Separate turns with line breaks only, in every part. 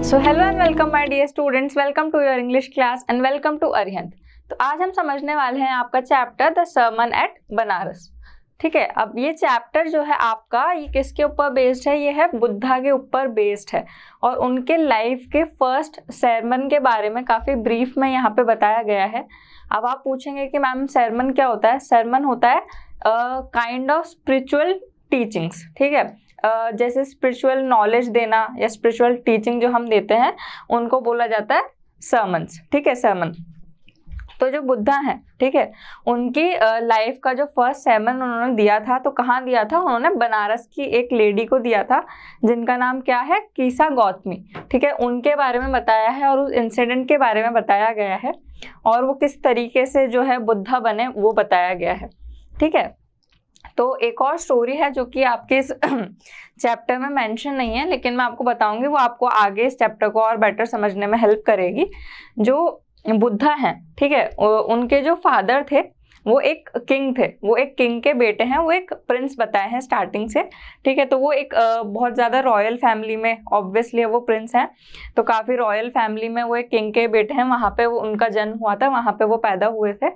So hello and welcome my dear students, welcome to your English class and welcome to Arihant. तो आज हम समझने वाले हैं आपका chapter the sermon at Benares. ठीक है, अब ये चैप्टर जो है आपका, ये किसके ऊपर बेस्ड है? ये है बुद्धा के ऊपर बेस्ड है और उनके लाइफ के फर्स्ट sermon के बारे में काफ़ी ब्रीफ में यहाँ पे बताया गया है। अब आप पूछेंगे कि मैम sermon क्या होता है? sermon होता है काइंड ऑफ स्पिरिचुअल टीचिंग्स। ठीक है, जैसे स्पिरिचुअल नॉलेज देना या स्पिरिचुअल टीचिंग जो हम देते हैं उनको बोला जाता है सर्मन्स। ठीक है, सर्मन। तो जो बुद्धा हैं, ठीक है, उनकी लाइफ का जो फर्स्ट सर्मन उन्होंने दिया था, तो कहाँ दिया था? उन्होंने बनारस की एक लेडी को दिया था जिनका नाम क्या है? कीसा गौतमी। ठीक है, उनके बारे में बताया है और उस इंसिडेंट के बारे में बताया गया है और वो किस तरीके से जो है बुद्धा बने वो बताया गया है। ठीक है, तो एक और स्टोरी है जो कि आपके इस चैप्टर में मेंशन नहीं है, लेकिन मैं आपको बताऊंगी, वो आपको आगे इस चैप्टर को और बेटर समझने में हेल्प करेगी। जो बुद्धा हैं, ठीक है, उनके जो फादर थे वो एक किंग थे, वो एक किंग के बेटे हैं, वो एक प्रिंस बताए हैं स्टार्टिंग से। ठीक है, तो वो एक बहुत ज़्यादा रॉयल फैमिली में, ऑब्वियसली वो प्रिंस हैं तो काफ़ी रॉयल फैमिली में वो एक किंग के बेटे हैं, वहाँ पे वो उनका जन्म हुआ था, वहाँ पे वो पैदा हुए थे।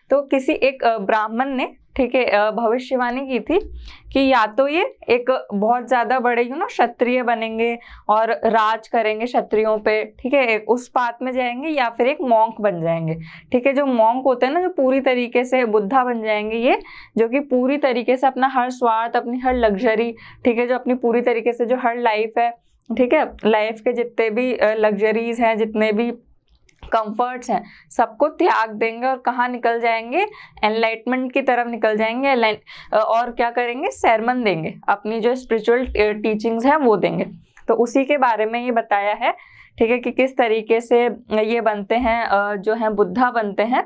तो किसी एक ब्राह्मण ने, ठीक है, भविष्यवाणी की थी कि या तो ये एक बहुत ज़्यादा बड़े क्षत्रिय बनेंगे और राज करेंगे क्षत्रियों पे, ठीक है, उस पाथ में जाएंगे, या फिर एक मॉन्क बन जाएंगे। ठीक है, जो मॉन्क होते हैं ना, जो पूरी तरीके से बुद्धा बन जाएंगे, ये जो कि पूरी तरीके से अपना हर स्वार्थ, अपनी हर लग्जरी, ठीक है, जो अपनी पूरी तरीके से जो हर लाइफ है, ठीक है, लाइफ के जितने भी लग्जरीज हैं, जितने भी कंफर्ट्स हैं, सबको त्याग देंगे और कहाँ निकल जाएंगे? एनलाइटमेंट की तरफ निकल जाएंगे और क्या करेंगे? sermon देंगे, अपनी जो स्पिरिचुअल टीचिंग्स हैं वो देंगे। तो उसी के बारे में ये बताया है, ठीक है, कि किस तरीके से ये बनते हैं, जो है बुद्धा बनते हैं।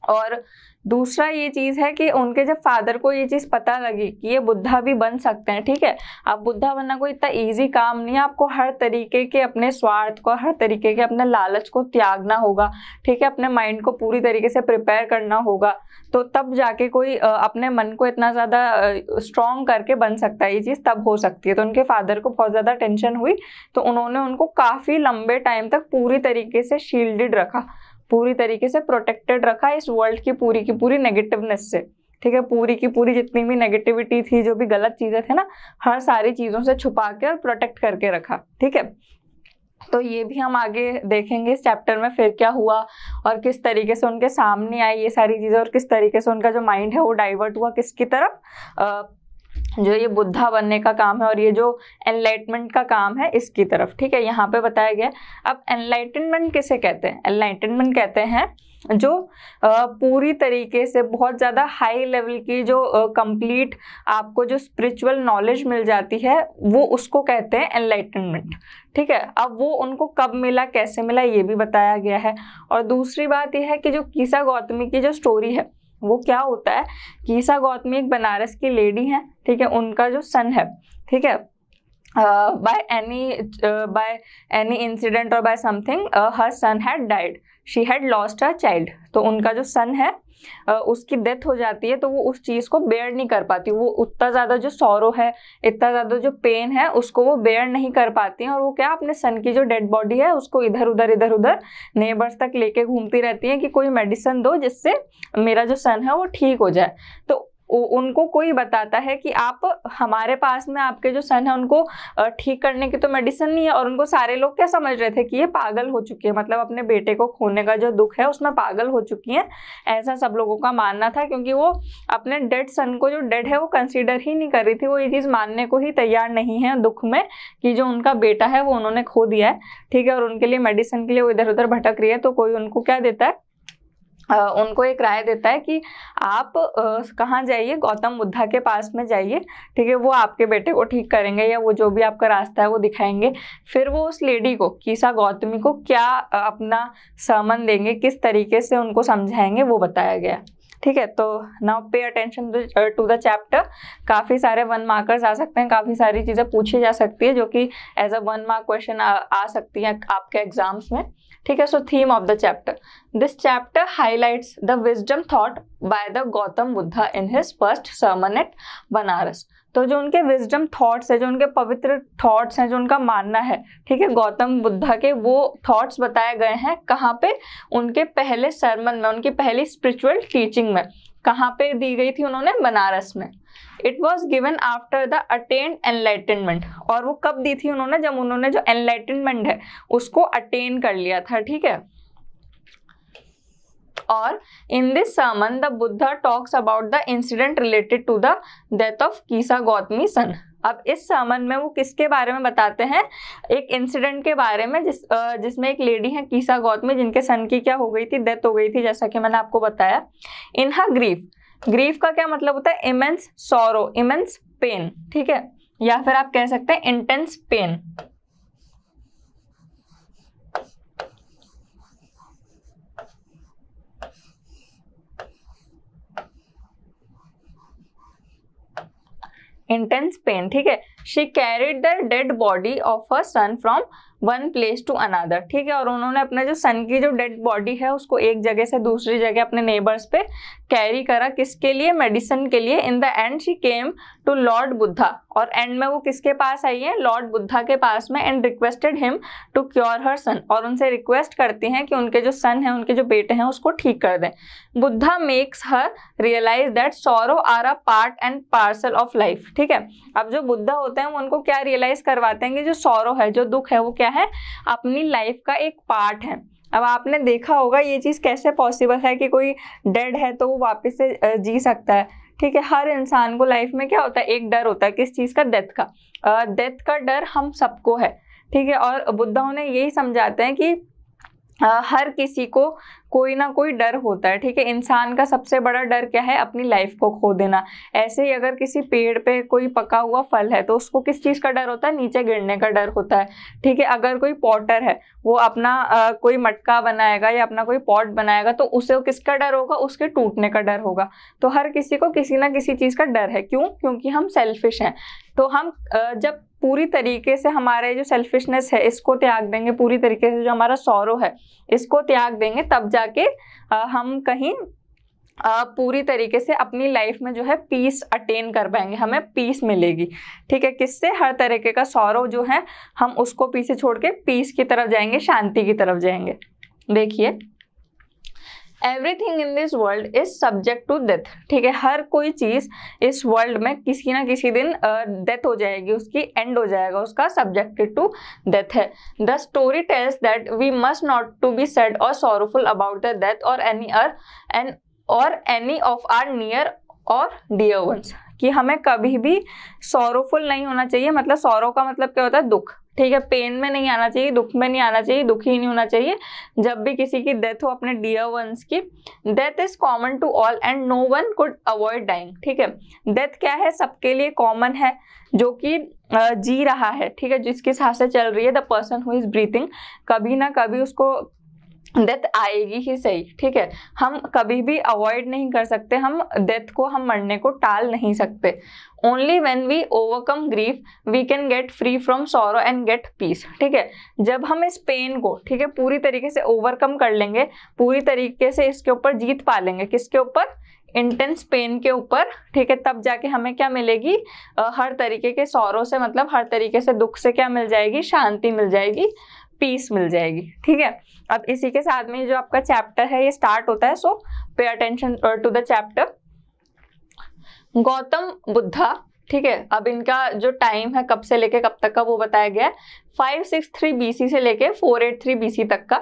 और दूसरा ये चीज़ है कि उनके जब फादर को ये चीज़ पता लगी कि ये बुद्धा भी बन सकते हैं, ठीक है, अब बुद्धा बनना कोई इतना इजी काम नहीं है, आपको हर तरीके के अपने स्वार्थ को, हर तरीके के अपने लालच को त्यागना होगा। ठीक है, अपने माइंड को पूरी तरीके से प्रिपेयर करना होगा, तो तब जाके कोई अपने मन को इतना ज़्यादा स्ट्रॉन्ग करके बन सकता है, ये चीज़ तब हो सकती है। तो उनके फादर को बहुत ज़्यादा टेंशन हुई, तो उन्होंने उनको काफ़ी लंबे टाइम तक पूरी तरीके से शील्डेड रखा, पूरी तरीके से प्रोटेक्टेड रखा इस वर्ल्ड की पूरी नेगेटिवनेस से। ठीक है, पूरी की पूरी जितनी भी नेगेटिविटी थी, जो भी गलत चीज़ें थे ना, हर सारी चीज़ों से छुपा के और प्रोटेक्ट करके रखा। ठीक है, तो ये भी हम आगे देखेंगे इस चैप्टर में फिर क्या हुआ और किस तरीके से उनके सामने आई ये सारी चीज़ें और किस तरीके से उनका जो माइंड है वो डाइवर्ट हुआ किसकी तरफ, जो ये बुद्धा बनने का काम है और ये जो एनलाइटमेंट का काम है इसकी तरफ। ठीक है, यहाँ पे बताया गया। अब एनलाइटनमेंट किसे कहते हैं? एनलाइटनमेंट कहते हैं जो पूरी तरीके से बहुत ज़्यादा हाई लेवल की जो कंप्लीट आपको जो स्पिरिचुअल नॉलेज मिल जाती है, वो उसको कहते हैं एनलाइटनमेंट। ठीक है, अब वो उनको कब मिला, कैसे मिला, ये भी बताया गया है। और दूसरी बात यह है कि जो कीसा गौतमी की जो स्टोरी है वो क्या होता है? कीसा गौतमी एक बनारस की लेडी है, ठीक है, उनका जो सन है, ठीक है, by any incident or by something, her son had died, she had lost her child। तो उनका जो सन है उसकी डेथ हो जाती है, तो वो उस चीज़ को बेयर नहीं कर पाती, वो उतना ज़्यादा जो सॉरो है, इतना ज़्यादा जो पेन है, उसको वो बेयर नहीं कर पाती हैं और वो क्या, अपने सन की जो डेड बॉडी है उसको इधर उधर नेबर्स तक लेके घूमती रहती हैं कि कोई मेडिसिन दो जिससे मेरा जो सन है वो ठीक हो जाए। तो उनको कोई बताता है कि आप हमारे पास में आपके जो सन है उनको ठीक करने की तो मेडिसिन नहीं है, और उनको सारे लोग क्या समझ रहे थे कि ये पागल हो चुकी है, मतलब अपने बेटे को खोने का जो दुख है उसमें पागल हो चुकी हैं, ऐसा सब लोगों का मानना था, क्योंकि वो अपने डेड सन को, जो डेड है, वो कंसीडर ही नहीं कर रही थी, वो ये चीज़ मानने को ही तैयार नहीं है दुख में कि जो उनका बेटा है वो उन्होंने खो दिया है। ठीक है, और उनके लिए मेडिसिन के लिए वो इधर उधर भटक रही है। तो कोई उनको क्या देता है, उनको एक राय देता है कि आप कहाँ जाइए, गौतम बुद्धा के पास में जाइए, ठीक है, वो आपके बेटे को ठीक करेंगे या वो जो भी आपका रास्ता है वो दिखाएंगे। फिर वो उस लेडी को, कीसा गौतमी को, क्या अपना sermon देंगे, किस तरीके से उनको समझाएंगे, वो बताया गया। ठीक है, तो नाउ पे अटेंशन टू द चैप्टर। काफ़ी सारे 1 मार्कर्स आ सकते हैं, काफ़ी सारी चीज़ें पूछी जा सकती है जो कि एज अ 1 मार्क क्वेश्चन आ सकती हैं आपके एग्जाम्स में। ठीक है, so theme of the chapter, this chapter highlights the wisdom thought by the Gautam Buddha in his first sermon at Benares. तो जो उनके विजडम थॉट्स है, जो उनके पवित्र थॉट्स हैं, जो उनका मानना है, ठीक है, गौतम बुद्धा के वो थॉट्स बताए गए हैं कहाँ पे, उनके पहले सरमन में, उनकी पहली स्पिरिचुअल टीचिंग में। कहाँ पे दी गई थी उन्होंने? बनारस में। It was given after the attend enlightenment, और वो कब दी थी उन्होंने? जब उन्होंने जो एनलाइटनमेंट है उसको अटेन कर लिया था, ठीक है। और in this sermon the Buddha talks about the incident related to the death of Kisa Gotami son. अब इस sermon में वो किसके बारे में बताते हैं? एक इंसिडेंट के बारे में जिसमें एक लेडी है कीसा गौतमी, जिनके सन की क्या हो गई थी? डेथ हो गई थी, जैसा कि मैंने आपको बताया। इन हर ग्रीफ, ग्रीफ का क्या मतलब होता है? इमेंस सॉरो, इमेंस पेन, ठीक है, या फिर आप कह सकते हैं इंटेंस पेन। इंटेंस पेन, ठीक है। She carried the dead body of her son from one place to another, ठीक है, और उन्होंने अपने जो सन की जो डेड बॉडी है उसको एक जगह से दूसरी जगह अपने नेबर्स पे कैरी करा। किसके लिए? मेडिसिन के लिए। In the end she came to lord Buddha, और एंड में वो किसके पास आई है? लॉर्ड बुद्धा के पास में। And requested him to cure her son, और उनसे रिक्वेस्ट करती हैं कि उनके जो सन हैं, उनके जो बेटे हैं, उसको ठीक कर दें। Buddha makes her realise that sorrow are a part and parcel of life, ठीक है। अब जो बुद्धा होते हैं वो उनको क्या रियलाइज करवाते हैं कि जो सॉरो है, जो दुख है, वो क्या है? अपनी लाइफ का एक पार्ट है। अब आपने देखा होगा ये चीज़ कैसे पॉसिबल है कि कोई डेड है तो वो वापस से जी सकता है, ठीक है। हर इंसान को लाइफ में क्या होता है? एक डर होता है। किस चीज़ का? डेथ का। डेथ का डर हम सबको है, ठीक है। और बुद्धा उन्हें यही समझाते हैं कि हर किसी को कोई ना कोई डर होता है, ठीक है। इंसान का सबसे बड़ा डर क्या है? अपनी लाइफ को खो देना। ऐसे ही अगर किसी पेड़ पे कोई पका हुआ फल है तो उसको किस चीज़ का डर होता है? नीचे गिरने का डर होता है, ठीक है। अगर कोई पॉटर है वो अपना कोई मटका बनाएगा या अपना कोई पॉट बनाएगा तो उसे किसका डर होगा? उसके टूटने का डर होगा। तो हर किसी को किसी ना किसी चीज़ का डर है। क्यों? क्योंकि हम सेल्फिश हैं। तो हम जब पूरी तरीके से हमारे जो सेल्फिशनेस है इसको त्याग देंगे, पूरी तरीके से जो हमारा सॉरो है इसको त्याग देंगे, तब जाके हम कहीं पूरी तरीके से अपनी लाइफ में जो है पीस अटेन कर पाएंगे, हमें पीस मिलेगी, ठीक है। किससे? हर तरीके का सॉरो जो है हम उसको पीछे छोड़ के पीस की तरफ जाएंगे, शांति की तरफ जाएंगे। देखिए, everything in this world is subject to death, ठीक है। हर कोई चीज इस वर्ल्ड में किसी ना किसी दिन डेथ हो जाएगी, उसकी एंड हो जाएगा, उसका सब्जेक्टेड टू डेथ है। The story tells that we must not to be sad और सॉरोफुल अबाउट द डेथ और एनी ऑफ आर नियर और डियर वंस, कि हमें कभी भी सॉरोफुल नहीं होना चाहिए। मतलब सॉरो का मतलब क्या होता है? दुख, ठीक है। पेन में नहीं आना चाहिए, दुख में नहीं आना चाहिए, दुखी नहीं होना चाहिए। जब भी किसी की डेथ हो अपने डियर वंस की, death is common to all and no one could avoid dying, ठीक है। डेथ क्या है? सबके लिए कॉमन है, जो कि जी रहा है, ठीक है, जिसकी सांसें चल रही है, the person who is breathing, कभी ना कभी उसको डेथ आएगी ही सही, ठीक है। हम कभी भी अवॉइड नहीं कर सकते, हम डेथ को, हम मरने को टाल नहीं सकते। Only when we overcome grief we can get free from sorrow and get peace, ठीक है। जब हम इस पेन को, ठीक है, पूरी तरीके से ओवरकम कर लेंगे, पूरी तरीके से इसके ऊपर जीत पा लेंगे, किसके ऊपर? इंटेंस पेन के ऊपर, ठीक है, तब जाके हमें क्या मिलेगी? हर तरीके के सॉरो से, मतलब हर तरीके से दुख से क्या मिल जाएगी? शांति मिल जाएगी, पीस मिल जाएगी, ठीक है। अब इसी के साथ में जो आपका चैप्टर है ये स्टार्ट होता है, so pay attention to the chapter. Gautam Buddha, ठीक है। अब इनका जो टाइम है कब से लेके कब तक का वो बताया गया है, 563 BC से लेके 483 BC तक का।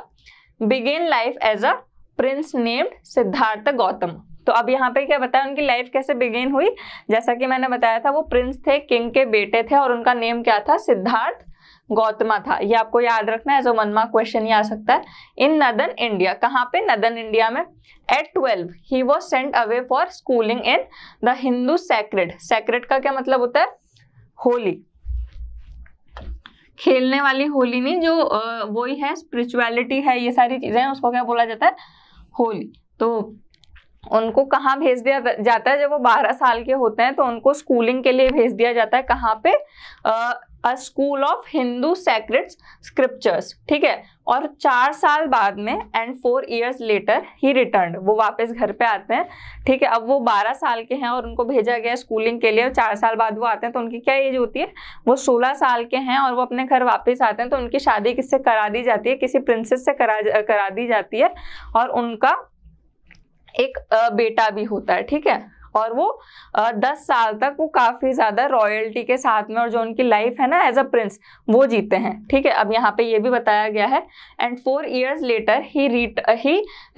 Begin life as a prince named Siddhartha Gautam. तो अब यहाँ पे क्या बताया, उनकी लाइफ कैसे बिगिन हुई? जैसा कि मैंने बताया था, वो प्रिंस थे, किंग के बेटे थे, और उनका नेम क्या था? सिद्धार्थ गौतमा था। ये आपको याद रखना है, एज अ 1 मार्क क्वेश्चन ही आ सकता है। इन नदर्न इंडिया, कहाँ पे? नदर्न इंडिया में। At 12 he was sent away for schooling in the Hindu sacred. Sacred का क्या मतलब होता है? होली, खेलने वाली होली नहीं, जो वही है, स्पिरिचुअलिटी है, ये सारी चीजें हैं, उसको क्या बोला जाता है? होली। तो उनको कहाँ भेज दिया जाता है, जब वो 12 साल के होते हैं तो उनको स्कूलिंग के लिए भेज दिया जाता है। कहाँ पे? A school of Hindu sacred scriptures, ठीक है। और 4 साल बाद में and 4 years later he return, वो वापस घर पे आते हैं, ठीक है। अब वो 12 साल के हैं और उनको भेजा गया स्कूलिंग के लिए, और 4 साल बाद वो आते हैं, तो उनकी क्या एज होती है? वो 16 साल के हैं और वो अपने घर वापस आते हैं। तो उनकी शादी किससे करा दी जाती है? किसी प्रिंसेस से करा दी जाती है, और उनका एक बेटा भी होता है, ठीक है। और वो 10 साल तक वो काफी ज्यादा रॉयल्टी के साथ में, और जो उनकी लाइफ है ना एज अ प्रिंस, वो जीते हैं, ठीक है। अब यहाँ पे ये भी बताया गया है, and 4 years later he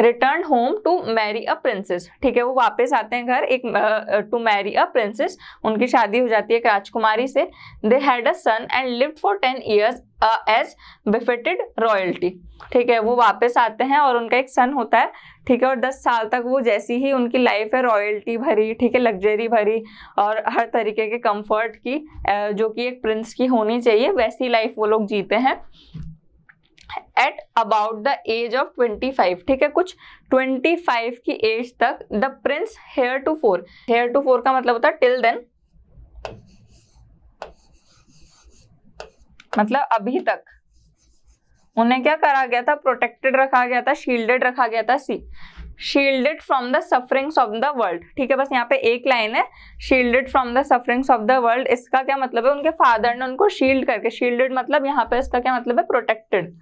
return home to marry a princess, ठीक है। वो वापस आते हैं घर एक टू मैरी अ प्रिंसेस, उनकी शादी हो जाती है एक राजकुमारी से। They had a son and lived for 10 years as befitted royalty, ठीक है। वो वापस आते हैं और उनका एक सन होता है, ठीक है। और 10 साल तक वो जैसी ही उनकी लाइफ है रॉयल्टी भरी, ठीक है, लग्जरी भरी, और हर तरीके के कंफर्ट की जो कि एक प्रिंस की होनी चाहिए, वैसी लाइफ वो लोग जीते हैं। At about the age of 25, ठीक है, कुछ 25 की एज तक the prince heir to four का मतलब होता है टिल देन, मतलब अभी तक उन्हें क्या करा गया था? प्रोटेक्टेड रखा गया था, शील्डेड रखा गया था। Shielded from the sufferings of the world, ठीक है। बस यहाँ पे एक लाइन है, shielded from the sufferings of the world. इसका क्या मतलब है? उनके फादर ने उनको शील्ड करके, शील्डेड मतलब यहाँ पे इसका क्या मतलब है? प्रोटेक्टेड,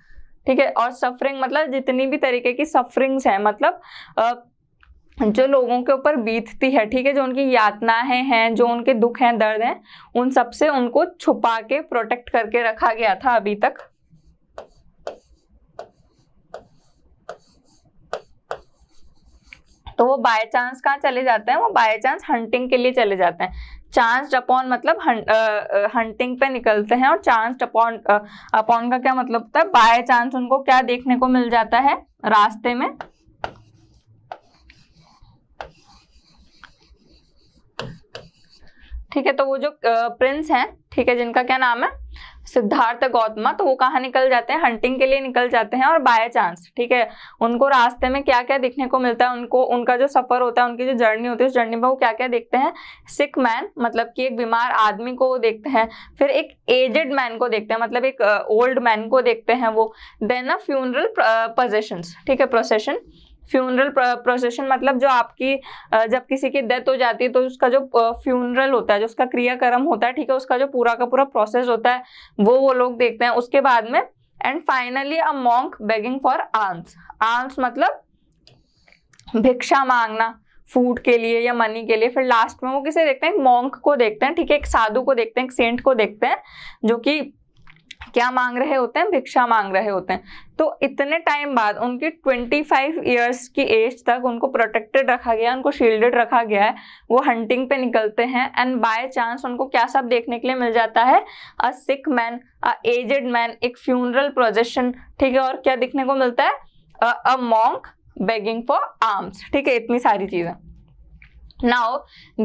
ठीक है। और सफरिंग मतलब जितनी भी तरीके की सफरिंग्स है, मतलब जो लोगों के ऊपर बीतती है, ठीक है, जो उनकी यातनाएं हैं, जो उनके दुख हैं, दर्द हैं, उन सबसे उनको छुपा के प्रोटेक्ट करके रखा गया था अभी तक। तो वो बाय चांस कहाँ चले जाते हैं? वो बाय चांस हंटिंग के लिए चले जाते हैं। चांस अपॉन मतलब हंटिंग पे निकलते हैं, और चांस अपॉन का क्या मतलब होता है? बाय चांस उनको क्या देखने को मिल जाता है रास्ते में? ठीक है। तो वो जो प्रिंस हैं, ठीक है, जिनका क्या नाम है? सिद्धार्थ गौतम, तो वो कहाँ निकल जाते हैं? हंटिंग के लिए निकल जाते हैं। और बाय चांस, ठीक है, उनको रास्ते में क्या क्या देखने को मिलता है? उनको उनका जो सफर होता है, उनकी जो जर्नी होती है, उस जर्नी में वो क्या क्या देखते हैं? सिक मैन, मतलब कि एक बीमार आदमी को वो देखते हैं। फिर एक एजेड मैन को देखते हैं, मतलब एक ओल्ड मैन को देखते हैं वो। देन अ फ्यूनरल प्रोसेशंस, ठीक है, प्रोसेशन। फ्यूनरल प्रोसेशन मतलब जो आपकी जब किसी की डेथ हो जाती है तो उसका जो फ्यूनरल होता है, जो उसका क्रियाक्रम होता है, ठीक है, उसका जो पूरा का पूरा प्रोसेस होता है, वो लोग देखते हैं। उसके बाद में and finally a monk begging for alms. Alms मतलब भिक्षा मांगना, फूड के लिए या मनी के लिए। फिर लास्ट में वो किसे देखते हैं? मॉन्क को देखते हैं, ठीक है, एक साधु को देखते हैं, एक सेंट को देखते हैं, जो कि क्या मांग रहे होते हैं? भिक्षा मांग रहे होते हैं। तो इतने टाइम बाद उनकी 25 years की एज तक उनको प्रोटेक्टेड रखा गया, उनको शील्डेड रखा गया है। वो हंटिंग पे निकलते हैं एंड बाय चांस उनको क्या सब देखने के लिए मिल जाता है? अ सिक मैन, अ एजेड मैन, एक फ्यूनरल प्रोसेशन, ठीक है, और क्या देखने को मिलता है? अ मॉन्क बेगिंग फॉर आर्म्स, ठीक है, इतनी सारी चीजें। Now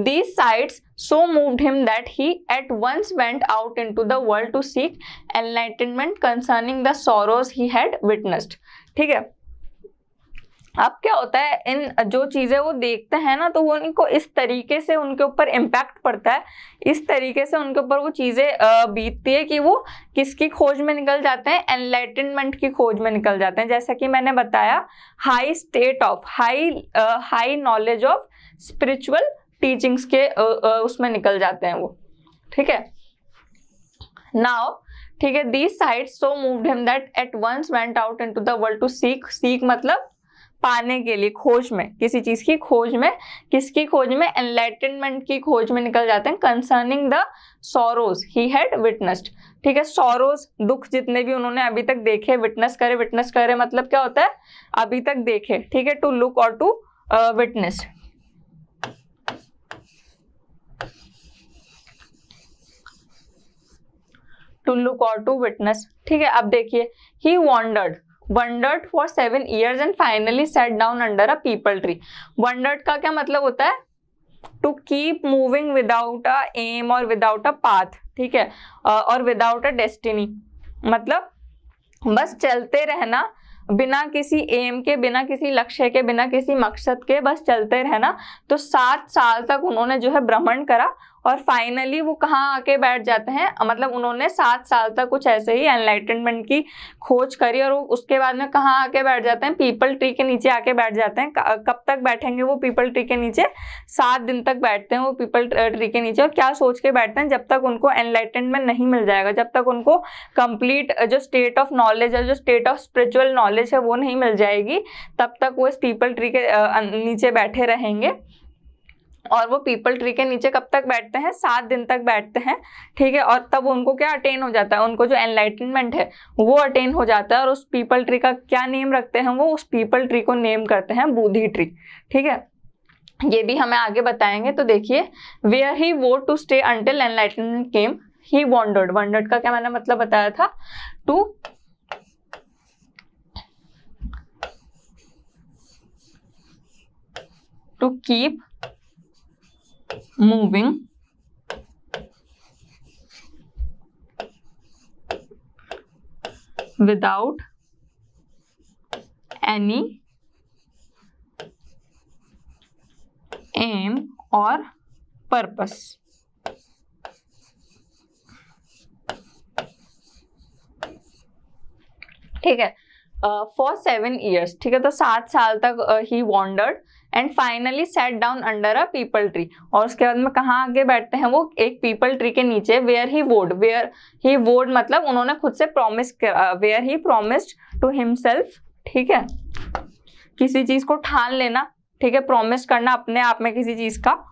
these sights so moved him that he at once went out into the world to seek enlightenment concerning the sorrows he had witnessed, ठीक है। अब क्या होता है, इन जो चीजें वो देखते हैं ना, तो वो उनको इस तरीके से उनके ऊपर इम्पैक्ट पड़ता है, इस तरीके से उनके ऊपर वो चीजें बीतती है कि वो किसकी खोज में निकल जाते हैं? एनलाइटनमेंट की खोज में निकल जाते हैं। जैसा कि मैंने बताया, high state of high knowledge of spiritual teachings के उसमें निकल जाते हैं वो, ठीक है। नाउ, ठीक है, these sights so moved him that at once went out into the world to seek मतलब पाने के लिए, खोज में, किसी चीज की खोज में। किसकी खोज में? एनलाइटनमेंट की खोज में निकल जाते हैं। Concerning the sorrows he had witnessed, ठीक है, सॉरोज, दुख जितने भी उन्होंने अभी तक देखे, विटनेस करे मतलब क्या होता है? अभी तक देखे, ठीक है, टू लुक और टू विटनेस। टू लुक और टू विटनेस, ठीक है। अब देखिए, he wandered for 7 years and finally set down under a peepal tree. Wandered का क्या मतलब होता है? To keep moving without a aim और विदाउट अ पाथ, ठीक है, और विदाउट अ डेस्टिनी, मतलब बस चलते रहना बिना किसी एम के, बिना किसी लक्ष्य के, बिना किसी मकसद के बस चलते रहे ना, तो 7 साल तक उन्होंने जो है भ्रमण करा और फाइनली वो कहाँ आके बैठ जाते हैं, मतलब उन्होंने 7 साल तक कुछ ऐसे ही एनलाइटनमेंट की खोज करी और उसके बाद में कहाँ आके बैठ जाते हैं, पीपल ट्री के नीचे आके बैठ जाते हैं। कब तक बैठेंगे वो पीपल ट्री के नीचे? 7 दिन तक बैठते हैं वो पीपल ट्री के नीचे। और क्या सोच के बैठते हैं? जब तक उनको एनलाइटनमेंट नहीं मिल जाएगा, जब तक उनको कंप्लीट जो स्टेट ऑफ नॉलेज है, जो स्टेट ऑफ स्पिरिचुअल नॉलेज है वो नहीं मिल जाएगी, तब तक वो इस पीपल ट्री के नीचे बैठे रहेंगे। और वो पीपल ट्री के नीचे कब तक बैठते हैं? 7 दिन तक बैठते हैं, ठीक है। और तब उनको क्या अटेन हो जाता है, उनको जो एनलाइटनमेंट है वो अटेन हो जाता है। और उस पीपल ट्री का क्या नेम रखते हैं वो? उस पीपल ट्री को नेम करते हैं बोधि ट्री, ठीक है। ये भी हमें आगे बताएंगे। तो देखिए, where he vowed to stay until enlightenment came, he wandered. Wandered का क्या मैंने मतलब बताया था? To keep moving without any aim or purpose। ठीक है, फॉर 7 years, ठीक है। तो 7 साल तक he wandered and finally set down under a peepal tree. और उसके बाद में कहाँ आगे बैठते हैं वो? एक पीपल ट्री के नीचे। वेयर ही वोड मतलब उन्होंने खुद से promise, where he promised to himself, ठीक है। किसी चीज को ठान लेना, ठीक है, प्रॉमिस करना अपने आप में किसी चीज का।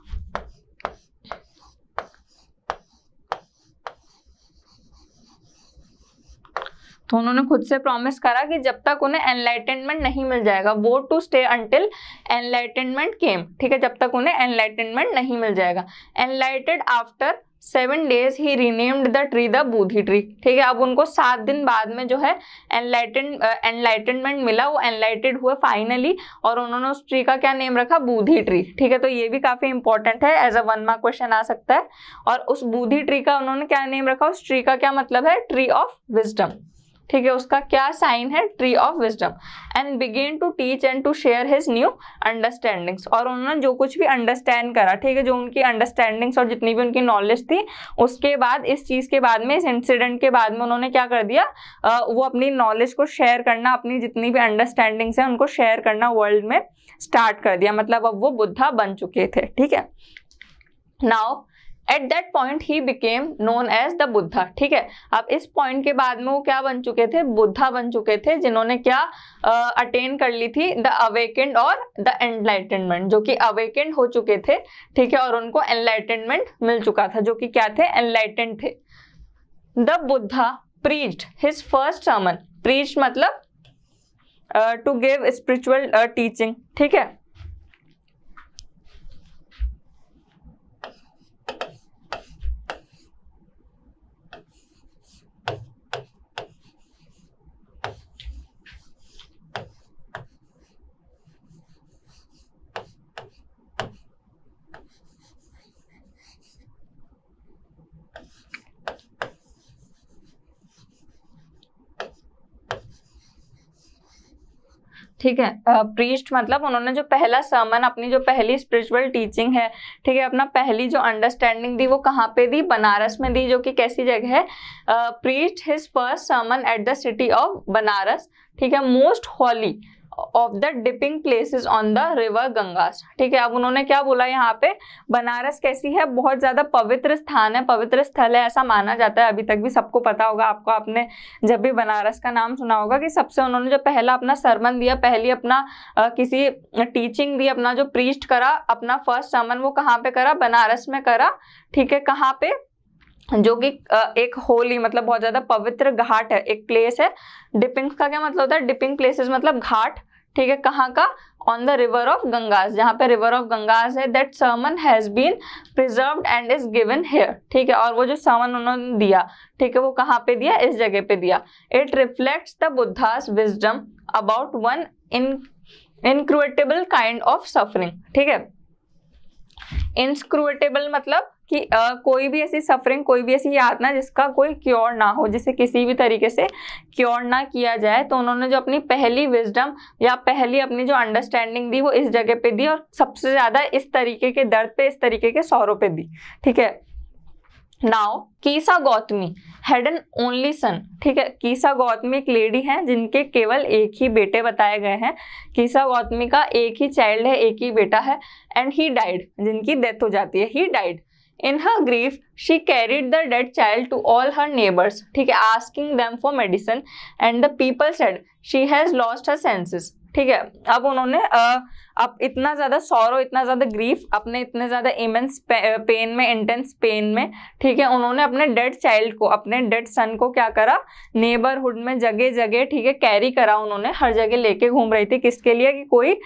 तो उन्होंने खुद से प्रॉमिस करा कि जब तक उन्हें एनलाइटनमेंट नहीं मिल जाएगा, वो टू स्टे अंटिल एनलाइटनमेंट केम, ठीक है, जब तक उन्हें एनलाइटनमेंट नहीं मिल जाएगा। एनलाइटेड after 7 days he renamed the tree the Bodhi tree, ठीक है। अब उनको 7 दिन बाद में जो है एनलाइटनमेंट मिला, वो एनलाइटेड हुए फाइनली, और उन्होंने उस ट्री का क्या नेम रखा? बोधि ट्री, ठीक है। तो ये भी काफी इंपॉर्टेंट है, एज अ 1 मार्क क्वेश्चन आ सकता है। और उस बोधि ट्री का उन्होंने क्या नेम रखा? उस ट्री का क्या मतलब है? ट्री ऑफ विजडम, ठीक है। उसका क्या साइन है? Tree of wisdom. And began to teach and to share his new understandings. और उन्होंने जो कुछ भी अंडरस्टैंड करा, ठीक है, जो उनकी अंडरस्टैंडिंग्स और जितनी भी उनकी नॉलेज थी, उसके बाद इस चीज के बाद में, इस इंसिडेंट के बाद में उन्होंने क्या कर दिया? वो अपनी नॉलेज को शेयर करना, अपनी जितनी भी अंडरस्टैंडिंग्स है उनको शेयर करना वर्ल्ड में स्टार्ट कर दिया। मतलब अब वो बुद्धा बन चुके थे, ठीक है। Now at that point he became known as the Buddha, ठीक है। अब इस पॉइंट के बाद में वो क्या बन चुके थे? बुद्धा बन चुके थे, जिन्होंने क्या अटेन कर ली थी? द अवेकेंड और द एनलाइटनमेंट, जो कि अवेकेंड हो चुके थे, ठीक है, और उनको एनलाइटनमेंट मिल चुका था, जो कि क्या थे? एनलाइटेंड थे। The Buddha preached his first sermon, preached मतलब टू गिव स्पिरिचुअल टीचिंग, ठीक है। ठीक है, प्रीस्ट मतलब उन्होंने जो पहला सर्मन, अपनी जो पहली स्पिरिचुअल टीचिंग है, ठीक है, अपना पहली जो अंडरस्टैंडिंग दी वो कहाँ पे दी? बनारस में दी, जो कि कैसी जगह है? Preached his first sermon at the city of Banaras, ठीक है, most holy of the dipping places on the river Ganges, ठीक है। अब उन्होंने क्या बोला यहाँ पे? बनारस कैसी है? बहुत ज्यादा पवित्र स्थान है, पवित्र स्थल है, ऐसा माना जाता है। अभी तक भी सबको पता होगा, आपको, आपने जब भी बनारस का नाम सुना होगा कि सबसे उन्होंने जो पहला अपना सरमन दिया, पहली अपना किसी टीचिंग दी, अपना जो प्रीस्ट करा, अपना फर्स्ट सरमन, वो कहाँ पे करा? बनारस में करा, ठीक है। कहाँ पे? जो कि एक होली मतलब बहुत ज्यादा पवित्र घाट है, एक प्लेस है। डिपिंग का क्या मतलब होता है? डिपिंग प्लेसेस मतलब घाट, ठीक है। कहाँ का? On the river of Ganges, जहाँ पे रिवर ऑफ गंगास है। That sermon has been preserved and is given here, ठीक है। और वो जो सर्मन उन्होंने दिया, ठीक है, वो कहाँ पे दिया? इस जगह पे दिया। It reflects the Buddha's wisdom about one inscrutable kind of suffering, ठीक है। इनस्क्रूएटेबल मतलब कि कोई भी ऐसी सफरिंग, कोई भी ऐसी यातना जिसका कोई क्योर ना हो, जिसे किसी भी तरीके से क्योर ना किया जाए, तो उन्होंने जो अपनी पहली विजडम या पहली अपनी जो अंडरस्टैंडिंग दी वो इस जगह पे दी, और सबसे ज्यादा इस तरीके के दर्द पे, इस तरीके के सौरों पे दी। ठीक है, now कीसा Gautami had an only son. ठीक है, कीसा गौतमी एक लेडी है जिनके केवल एक ही बेटे बताए गए हैं। कीसा गौतमी का एक ही चाइल्ड है, एक ही बेटा है, एंड ही डाइड, जिनकी डेथ हो जाती है, he died. In her grief, she carried the dead child to all her neighbors, ठीक है, asking them for medicine, and the people said she has lost her senses। ठीक है, अब उन्होंने अब इतना ज्यादा सॉरो, इतना ज्यादा ग्रीफ, अपने इतने ज्यादा इमेंस पेन में, इंटेंस पेन में, ठीक है, उन्होंने अपने डेड चाइल्ड को, अपने डेड सन को क्या करा, नेबरहुड में जगह जगह, ठीक है, कैरी करा, उन्होंने हर जगह लेके घूम रही थी। किसके लिए? कि कोई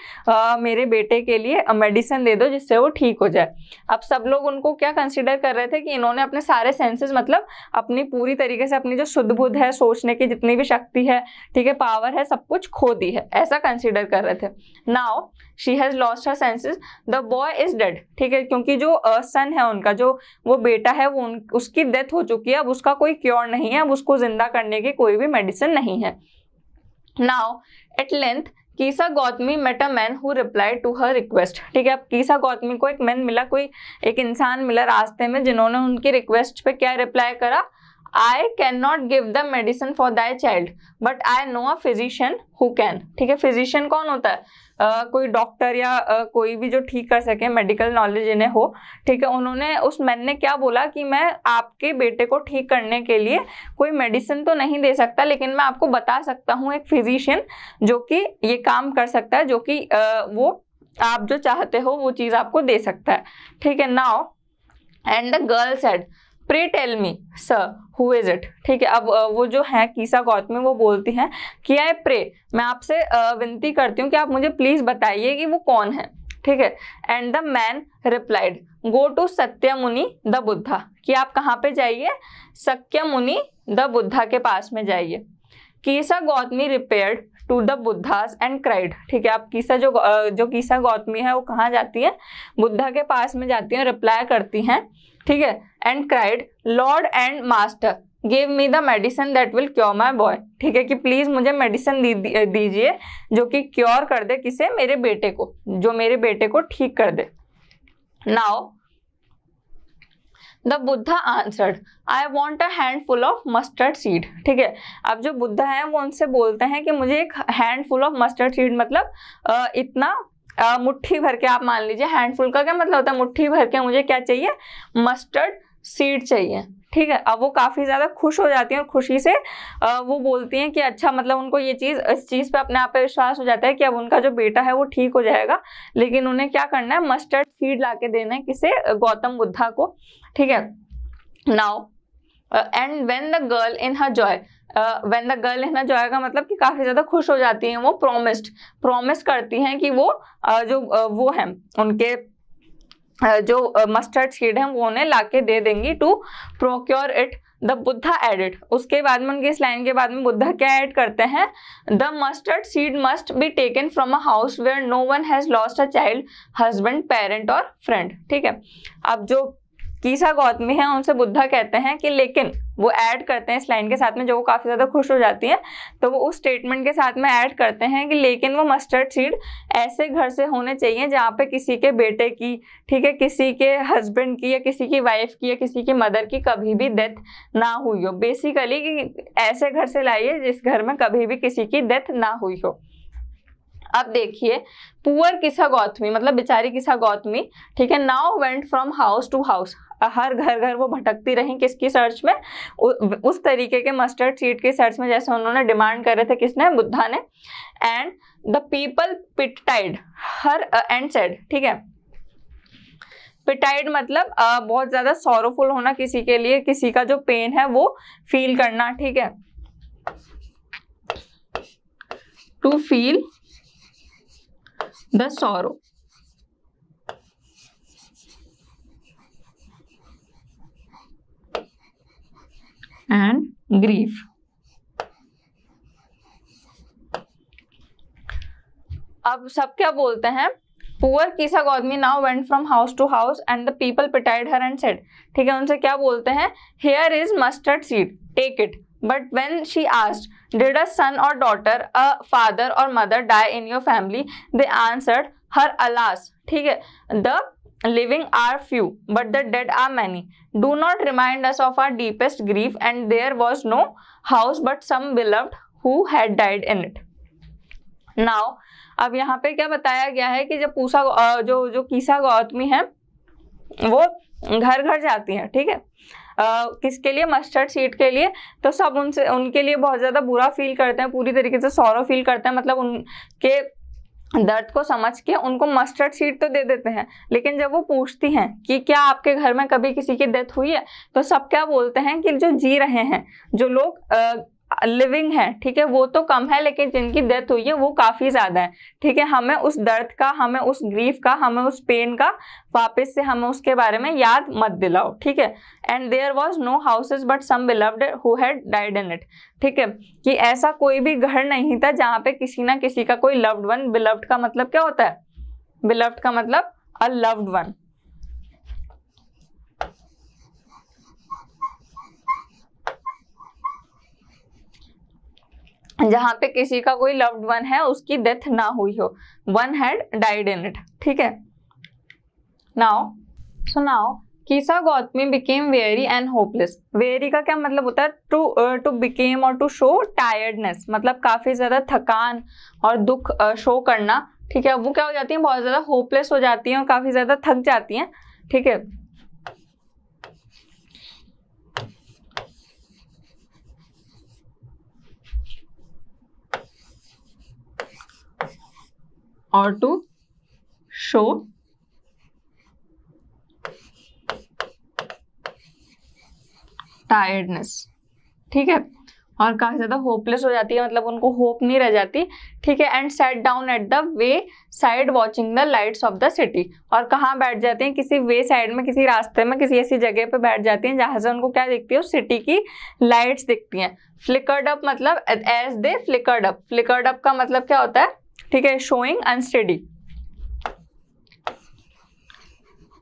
मेरे बेटे के लिए मेडिसिन दे दो जिससे वो ठीक हो जाए। अब सब लोग उनको क्या कंसिडर कर रहे थे कि इन्होंने अपने सारे सेंसेस, मतलब अपनी पूरी तरीके से अपनी जो शुद्ध बुद्ध है, सोचने की जितनी भी शक्ति है, ठीक है, पावर है, सब कुछ खो दी है, ऐसा कंसिडर कर रहे थे। Now she has lost her senses, the boy is dead. ठीक है, क्योंकि जो सन है उनका, जो वो बेटा है, वो उसकी डेथ हो चुकी है, अब उसका कोई क्योर नहीं है, अब उसको जिंदा करने की कोई भी मेडिसिन नहीं है। Now at length Kisa Gotami met a man who replied to her request. ठीक है, अब कीसा गौतमी को एक मैन मिला, कोई एक इंसान मिला रास्ते में, जिन्होंने उनकी रिक्वेस्ट पे क्या रिप्लाई करा, I cannot give the medicine for thy child, but I know a physician who can। ठीक है, फिजिशियन कौन होता है? कोई डॉक्टर या कोई भी जो ठीक कर सके, मेडिकल नॉलेज इन्हें हो। ठीक है, उन्होंने, उस मैन ने क्या बोला कि मैं आपके बेटे को ठीक करने के लिए कोई मेडिसिन तो नहीं दे सकता, लेकिन मैं आपको बता सकता हूँ एक फिजिशियन जो कि ये काम कर सकता है, जो कि वो आप जो चाहते हो वो चीज़ आपको दे सकता है। ठीक है, now and the girl said pray tell me sir who is it. ठीक है, अब वो जो है कीसा गौतमी, वो बोलती हैं कि आई प्रे, मैं आपसे विनती करती हूँ कि आप मुझे प्लीज बताइए कि वो कौन है। ठीक है, and the man replied go to Sakyamuni the Buddha, कि आप कहाँ पे जाइए, सत्यमुनि द बुद्धा के पास में जाइए। Kisa Gotami repaired to the Buddha's and cried. ठीक है, अब कीसा जो कीसा गौतमी है वो कहाँ जाती है, बुद्धा के पास में जाती है, रिप्लाई करती हैं। ठीक है, and cried Lord and master give me the medicine that will cure my boy. ठीक है, कि प्लीज मुझे मेडिसिन दीजिए जो कि क्योर कर दे, किसे, मेरे बेटे को, जो मेरे बेटे को ठीक कर दे। Now the Buddha answered I want a handful of mustard seed. ठीक है, अब जो बुद्धा है वो उनसे बोलते हैं कि मुझे एक हैंडफुल ऑफ मस्टर्ड सीड, मतलब इतना मुट्ठी भर के, आप मान लीजिए, हैंडफुल का क्या मतलब होता है, मुट्ठी भर के मुझे क्या चाहिए, मस्टर्ड सीड चाहिए। ठीक है, अब वो काफी ज्यादा खुश हो जाती हैं, और खुशी से वो बोलती हैं कि अच्छा, मतलब उनको ये चीज, इस चीज पे अपने आप पे विश्वास हो जाता है कि अब उनका जो बेटा है वो ठीक हो जाएगा, लेकिन उन्हें क्या करना है, मस्टर्ड सीड लाके देना है, किसे, गौतम बुद्धा को। ठीक है, now and when the girl in her Joy, when the girl in her Joy का मतलब कि काफी ज्यादा खुश हो जाती हैं, वो प्रॉमिस करती हैं कि वो जो वो है उनके जो मस्टर्ड सीड है वो उन्हें लाके दे देंगी to procure it. The Buddha added, उसके बाद में उनकी इस लाइन के बाद में बुद्धा क्या ऐड करते हैं, the mustard seed must be taken from a house where no one has lost a child, husband, parent और फ्रेंड। ठीक है, अब जो कीसा गौतमी है उनसे बुद्धा कहते हैं कि, लेकिन वो ऐड करते हैं इस लाइन के साथ में, जो वो काफी ज्यादा खुश हो जाती है, तो वो उस स्टेटमेंट के साथ में ऐड करते हैं कि लेकिन वो मस्टर्ड सीड ऐसे घर से होने चाहिए जहाँ पे किसी के बेटे की, ठीक है, किसी के हस्बैंड की, या किसी की वाइफ की, या किसी की मदर की कभी भी डेथ ना हुई हो। बेसिकली कि ऐसे घर से लाइए जिस घर में कभी भी किसी की डेथ ना हुई हो। अब देखिए, पुअर कीसा गौतमी, मतलब बेचारी कीसा गौतमी, ठीक है, now went from house to house, हर घर वो भटकती रही, किसकी सर्च में, उस तरीके के मस्टर्ड सीड की सर्च में, जैसे उन्होंने डिमांड कर रहे थे, किसने, बुद्धा ने। And the people pitied her and said. ठीक है, पिटाइड मतलब बहुत ज्यादा सॉरोफुल होना किसी के लिए, किसी का जो पेन है वो फील करना। ठीक है, to feel the sorrow and grief। अब सब क्या बोलते हैं poor Kisa Gotami now went from house to house and the people pitied her and said, ठीक है, उनसे क्या बोलते हैं, here is mustard seed, take it. But when she asked, did a son or daughter, a father or mother die in your family, they answered her, alas, ठीक है, the living are few but the dead are many. Do not remind us of our deepest grief, and there was no house but some beloved who had died in it. Now, अब यहाँ पे क्या बताया गया है कि जब जो कीसा गौतमी है वो घर घर जाती हैं, ठीक है, किसके लिए, मस्टर्ड सीड के लिए. तो सब उनके लिए बहुत ज़्यादा बुरा फील करते हैं, पूरी तरीके से सॉरो फील करते हैं, मतलब उनके दर्द को समझ के उनको मस्टर्ड सीड तो दे देते हैं. लेकिन जब वो पूछती हैं कि क्या आपके घर में कभी किसी की डेथ हुई है, तो सब क्या बोलते हैं कि जो जी रहे हैं, जो लोग लिविंग है, ठीक है, वो तो कम है, लेकिन जिनकी डेथ हुई है वो काफ़ी ज़्यादा है, ठीक है. हमें उस दर्द का, हमें उस ग्रीफ का, हमें उस पेन का वापस से हमें उसके बारे में याद मत दिलाओ, ठीक है. And there was no houses but some beloved who had died in it, ठीक है, कि ऐसा कोई भी घर नहीं था जहाँ पे किसी ना किसी का कोई लव्ड वन, बिलव्ड का मतलब क्या होता है, बिलव्ड का मतलब अ लव्ड वन, जहाँ पे किसी का कोई लव्ड वन है उसकी डेथ ना हुई हो, one had died in it, ठीक है. Now कीसा Gautami became very and hopeless. Very का क्या मतलब होता है, टू बिकेम और टू शो टायर्डनेस, मतलब काफी ज्यादा थकान और दुख शो करना, ठीक है. वो क्या हो जाती है, बहुत ज्यादा होपलेस हो जाती हैं और काफी ज्यादा थक जाती हैं, ठीक है. और टू शो टायर्डनेस, ठीक है, और काफी ज्यादा होपलेस हो जाती है, मतलब उनको होप नहीं रह जाती, ठीक है. And set down at the way side watching the lights off the city. और कहाँ बैठ जाते हैं, किसी वे साइड में, किसी रास्ते में, किसी ऐसी जगह पे बैठ जाती हैं जहां से उनको क्या दिखती है, सिटी की लाइट्स दिखती हैं. फ्लिकर्ड अप मतलब as they flickered up. Flickered up का मतलब क्या होता है, ठीक है, शोइंग अनस्टेडी,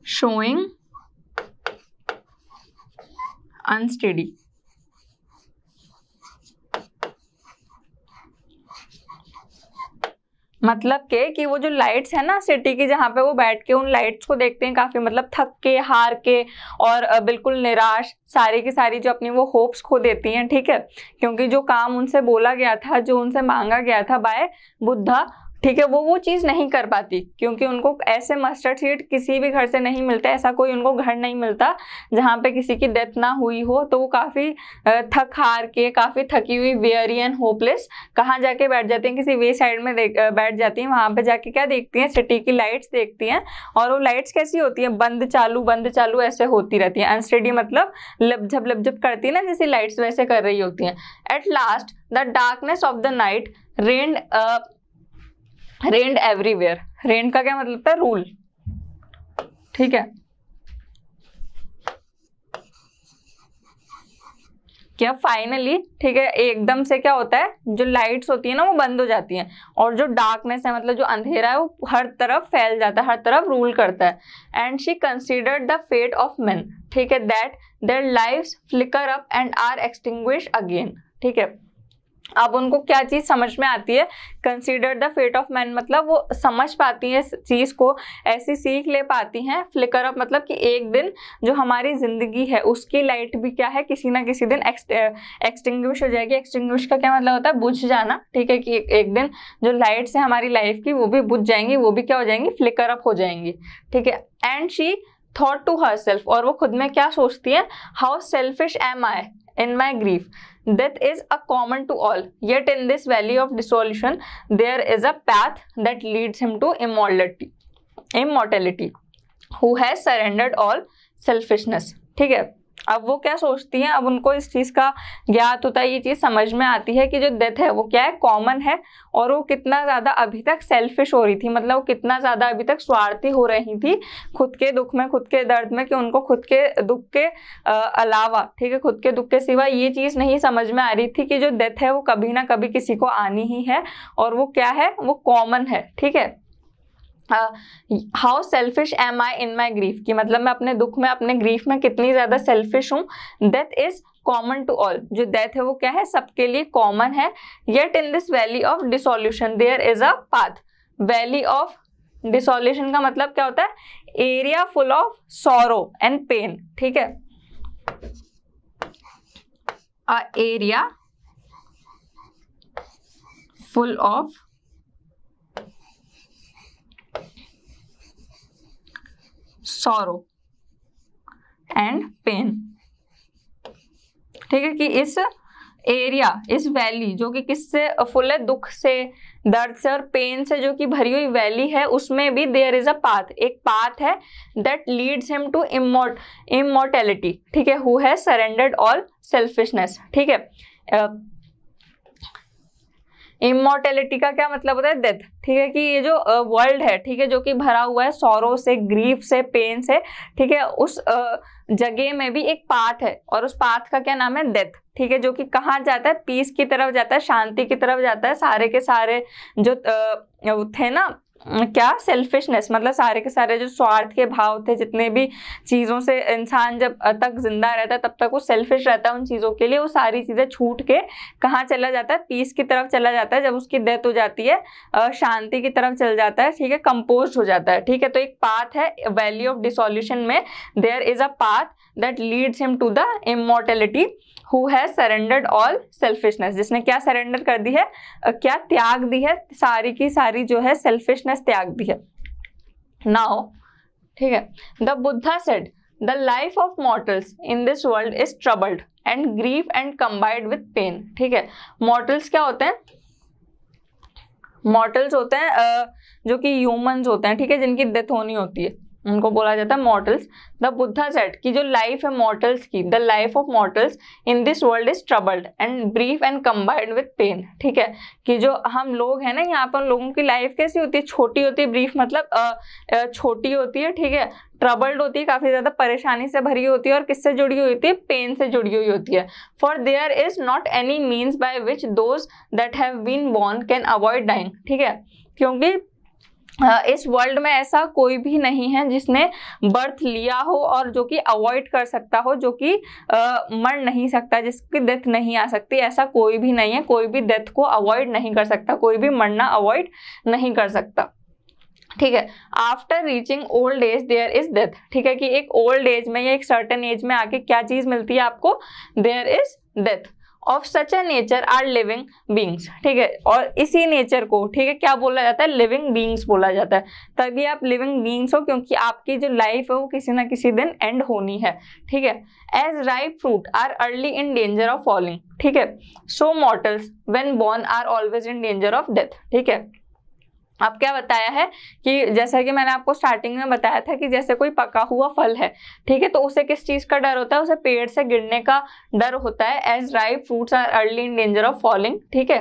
शोइंग अनस्टेडी. मतलब कि वो जो लाइट्स है ना सिटी की, जहाँ पे वो बैठ के उन लाइट्स को देखते हैं, काफी मतलब थक के, हार के और बिल्कुल निराश, सारी की सारी जो अपनी वो होप्स खो देती हैं, ठीक है. क्योंकि जो काम उनसे बोला गया था, जो उनसे मांगा गया था बाय बुद्धा, ठीक है, वो चीज़ नहीं कर पाती, क्योंकि उनको ऐसे मस्टर्ड सीड किसी भी घर से नहीं मिलता, ऐसा कोई उनको घर नहीं मिलता जहाँ पे किसी की डेथ ना हुई हो. तो वो काफ़ी थक हार के, काफ़ी थकी हुई, वेरी एंड होपलेस, कहाँ जाके बैठ जाती हैं, किसी वे साइड में बैठ जाती हैं. वहाँ पे जाके क्या देखती हैं, सिटी की लाइट्स देखती हैं. और वो लाइट्स कैसी होती हैं, बंद चालू ऐसे होती रहती हैं. अनस्टेडी मतलब लपझप करती है ना, जैसे लाइट्स वैसे कर रही होती हैं. At last the darkness of the night rained everywhere. Rain का क्या मतलब था, रूल, ठीक है. क्या फाइनली, ठीक है, एकदम से क्या होता है, जो लाइट्स होती है ना वो बंद हो जाती हैं, और जो डार्कनेस है मतलब जो अंधेरा है वो हर तरफ फैल जाता है, हर तरफ रूल करता है. And she considered the fate of men, ठीक है, that their lives flicker up and are extinguish again, ठीक है. अब उनको क्या चीज़ समझ में आती है, consider the fate of man मतलब वो समझ पाती हैं इस चीज़ को, ऐसी सीख ले पाती हैं. फ्लिकर अप मतलब कि एक दिन जो हमारी ज़िंदगी है उसकी लाइट भी क्या है, किसी ना किसी दिन एक्सटिंग्विश हो जाएगी. एक्सटिंग्विश का क्या मतलब होता है, बुझ जाना, ठीक है, कि एक दिन जो लाइट्स है हमारी लाइफ की वो भी बुझ जाएंगी, वो भी क्या हो जाएंगी, फ्लिकर अप हो जाएंगी, ठीक है. And she thought to herself, और वो खुद में क्या सोचती है, how selfish am I in my grief, death is a common to all, yet in this valley of dissolution there is a path that leads him to immortality who has surrendered all selfishness, ठीक है. अब वो क्या सोचती हैं, अब उनको इस चीज़ का ज्ञात होता है, ये चीज़ समझ में आती है कि जो डेथ है वो क्या है, कॉमन है, और वो कितना ज़्यादा अभी तक सेल्फिश हो रही थी, मतलब वो कितना ज़्यादा अभी तक स्वार्थी हो रही थी खुद के दुख में, खुद के दर्द में, कि उनको खुद के दुख के अलावा, ठीक है, खुद के दुख के सिवा ये चीज़ नहीं समझ में आ रही थी कि जो डेथ है वो कभी ना कभी किसी को आनी ही है, और वो क्या है, वो कॉमन है, ठीक है. How selfish am I in my grief, कि मतलब मैं अपने दुख में, अपने ग्रीफ में कितनी ज्यादा सेल्फिश हूँ। Death is common to all, जो डेथ है वो क्या है, सबके लिए कॉमन है। Yet in this valley of desolation there is a path. Valley of desolation का मतलब क्या होता है, area full of sorrow and pain, ठीक है। A area full of sorrow and pain, ठीक है, कि इस एरिया, इस वैली जो कि किससे फुल है, दुख से, दर्द से और पेन से जो कि भरी हुई वैली है, उसमें भी देयर इज अ पाथ, एक पाथ है that leads him to immortality, ठीक है, who has surrendered all selfishness, ठीक है। इमॉर्टैलिटी का क्या मतलब होता है, डेथ, ठीक है, कि ये जो वर्ल्ड है, ठीक है, जो कि भरा हुआ है सॉरो से, ग्रीफ से, पेन से, ठीक है, उस जगह में भी एक पाथ है, और उस पाथ का क्या नाम है, डेथ, ठीक है, जो कि कहाँ जाता है, पीस की तरफ जाता है, शांति की तरफ जाता है। सारे के सारे जो थे ना, क्या, सेल्फिशनेस, मतलब सारे के सारे जो स्वार्थ के भाव थे, जितने भी चीज़ों से इंसान जब तक जिंदा रहता है तब तक वो सेल्फिश रहता है उन चीज़ों के लिए, वो सारी चीज़ें छूट के कहाँ चला जाता है, पीस की तरफ चला जाता है। जब उसकी डेथ हो जाती है, शांति की तरफ चल जाता है, ठीक है, कंपोज हो जाता है, ठीक है। तो एक पाथ है वैली ऑफ डिसोल्यूशन में, there is a path that leads him to the immortality who has surrendered all selfishness, जिसने क्या सरेंडर कर दी है, क्या त्याग दी है, सारी की सारी जो है सेल्फिशनेस त्याग दी है। नाउ, ठीक है, the Buddha said the life of mortals in this world is troubled and grief and combined with pain, ठीक है। मॉर्टल्स क्या होते हैं, मॉर्टल्स होते हैं जो कि ह्यूमंस होते हैं, ठीक है, जिनकी डेथ होनी होती है, उनको बोला जाता है मॉर्टल्स। द बुद्धा सेड कि जो लाइफ है मॉर्टल्स की, the life of mortals in this world is troubled and brief and combined with pain, ठीक है, कि जो हम लोग हैं ना, यहाँ पर लोगों की लाइफ कैसी होती है, छोटी होती है, ब्रीफ मतलब छोटी होती है, ठीक है, ट्रबल्ड होती है, काफी ज्यादा परेशानी से भरी होती है, और किससे जुड़ी हुई होती है, पेन से जुड़ी हुई होती है। For there is not any means by which those that have been born can avoid dying, ठीक है, क्योंकि इस वर्ल्ड में ऐसा कोई भी नहीं है जिसने बर्थ लिया हो और जो कि अवॉइड कर सकता हो, जो कि मर नहीं सकता, जिसकी डेथ नहीं आ सकती, ऐसा कोई भी नहीं है। कोई भी डेथ को अवॉइड नहीं कर सकता, कोई भी मरना अवॉइड नहीं कर सकता, ठीक है। After reaching old age there is death, ठीक है, कि एक ओल्ड एज में या एक सर्टेन एज में आके क्या चीज मिलती है आपको, there is death. Of such a nature are living beings, ठीक है, और इसी नेचर को, ठीक है, क्या बोला जाता है, लिविंग बींग्स बोला जाता है। तभी आप लिविंग बींग्स हो, क्योंकि आपकी जो लाइफ है वो किसी ना किसी दिन एंड होनी है, ठीक है। As ripe fruit are early in danger of falling, ठीक है, so mortals when born are always in danger of death, ठीक है। अब क्या बताया है कि जैसा कि मैंने आपको स्टार्टिंग में बताया था कि जैसे कोई पका हुआ फल है, ठीक है, तो उसे किस चीज का डर होता है, उसे पेड़ से गिरने का डर होता है। As ripe fruits are early in danger of falling, ठीक है।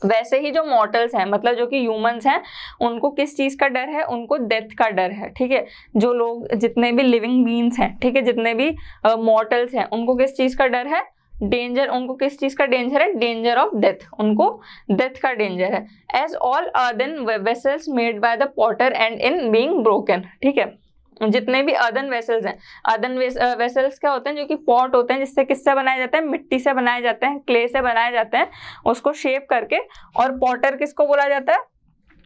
वैसे ही जो मॉर्टल्स हैं, मतलब जो कि ह्यूमंस हैं, उनको किस चीज का डर है, उनको डेथ का डर है, ठीक है। जो लोग, जितने भी लिविंग बींग्स हैं, ठीक है, जितने भी मॉर्टल्स हैं, उनको किस चीज का डर है, डेंजर, उनको किस चीज का डेंजर है, डेंजर ऑफ डेथ, उनको डेथ का डेंजर है। As all earthen vessels made by the potter and in being broken, ठीक है, जितने भी अर्दन वेसल्स हैं, अर्दन वेसल्स क्या होते हैं, जो कि पॉट होते हैं, जिससे किससे बनाए जाते हैं, मिट्टी से बनाए जाते हैं, क्ले से बनाए जाते हैं, उसको शेप करके। और पॉटर किसको बोला जाता है,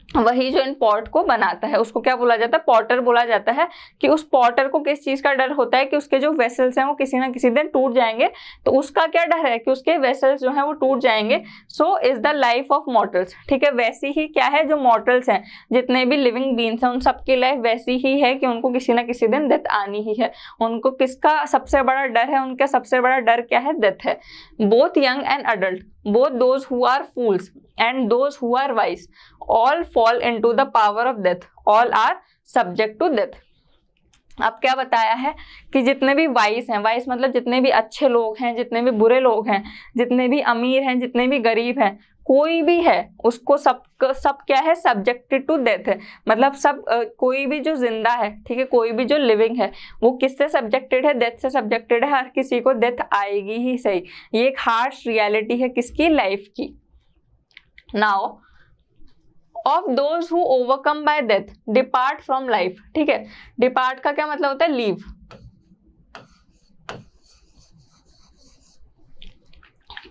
वही जो इन पॉट को बनाता है, उसको क्या बोला जाता है, पॉटर बोला जाता है। कि उस पॉटर को किस चीज का डर होता है, कि उसके जो वेसल्स हैं वो किसी ना किसी दिन टूट जाएंगे, तो उसका क्या डर है कि उसके वेसल्स जो हैं वो टूट जाएंगे। So is the life of mortals, ठीक है, वैसी ही क्या है, जो मॉर्टल्स हैं, जितने भी लिविंग बींग्स हैं, उन सबकी लाइफ वैसी ही है कि उनको किसी ना किसी दिन डेथ आनी ही है। उनको किसका सबसे बड़ा डर है, उनका सबसे बड़ा डर क्या है, डेथ है। Both young and adult, both those who are fools and those who are wise all fall into the power of death, all are subject to death। अब क्या बताया है कि जितने भी वाइस हैं, वाइस मतलब जितने भी अच्छे लोग हैं, जितने भी बुरे लोग हैं, जितने भी अमीर हैं, जितने भी गरीब हैं, कोई भी है, उसको सब क्या है, सब्जेक्टेड टू डेथ है। मतलब सब कोई भी जो जिंदा है, ठीक है, कोई भी जो लिविंग है, वो किससे सब्जेक्टेड है, डेथ से सब्जेक्टेड है। हर किसी को डेथ आएगी ही सही, ये एक हार्श रियलिटी है किसकी, लाइफ की। Now of those who overcome bye death depart from life. ठीक है, डिपार्ट का क्या मतलब होता है? लीव।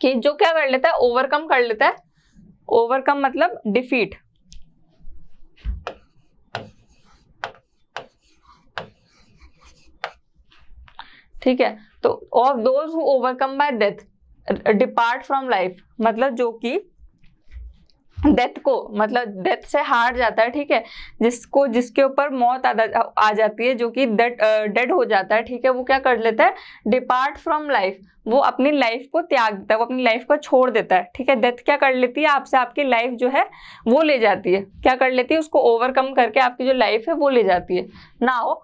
कि जो क्या कर लेता है? ओवरकम कर लेता है। ओवरकम मतलब डिफीट। ठीक है, तो of those who overcome bye death depart from life मतलब जो कि डेथ को, मतलब डेथ से हार जाता है। ठीक है, जिसको, जिसके ऊपर मौत आ जाती है, जो कि डेड हो जाता है। ठीक है, वो क्या कर लेता है? डिपार्ट फ्रॉम लाइफ, वो अपनी लाइफ को त्याग देता है, वो अपनी लाइफ को छोड़ देता है। ठीक है, डेथ क्या कर लेती है? आपसे आपकी लाइफ जो है वो ले जाती है। क्या कर लेती है? उसको ओवरकम करके आपकी जो लाइफ है वो ले जाती है। Now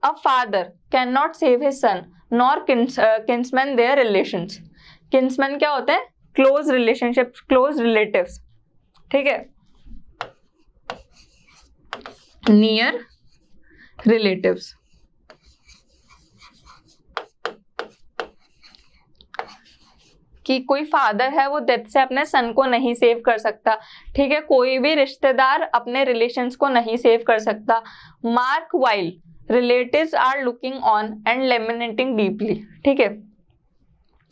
a father can not save his son nor kinsman their relations. Kinsman क्या होते हैं? Close relationship, close relatives. ठीक है, नियर रिलेटिव्स। कि कोई फादर है वो डेथ से अपने सन को नहीं सेव कर सकता। ठीक है, कोई भी रिश्तेदार अपने रिलेशंस को नहीं सेव कर सकता। Mark while relatives are looking on and laminating deeply. ठीक है,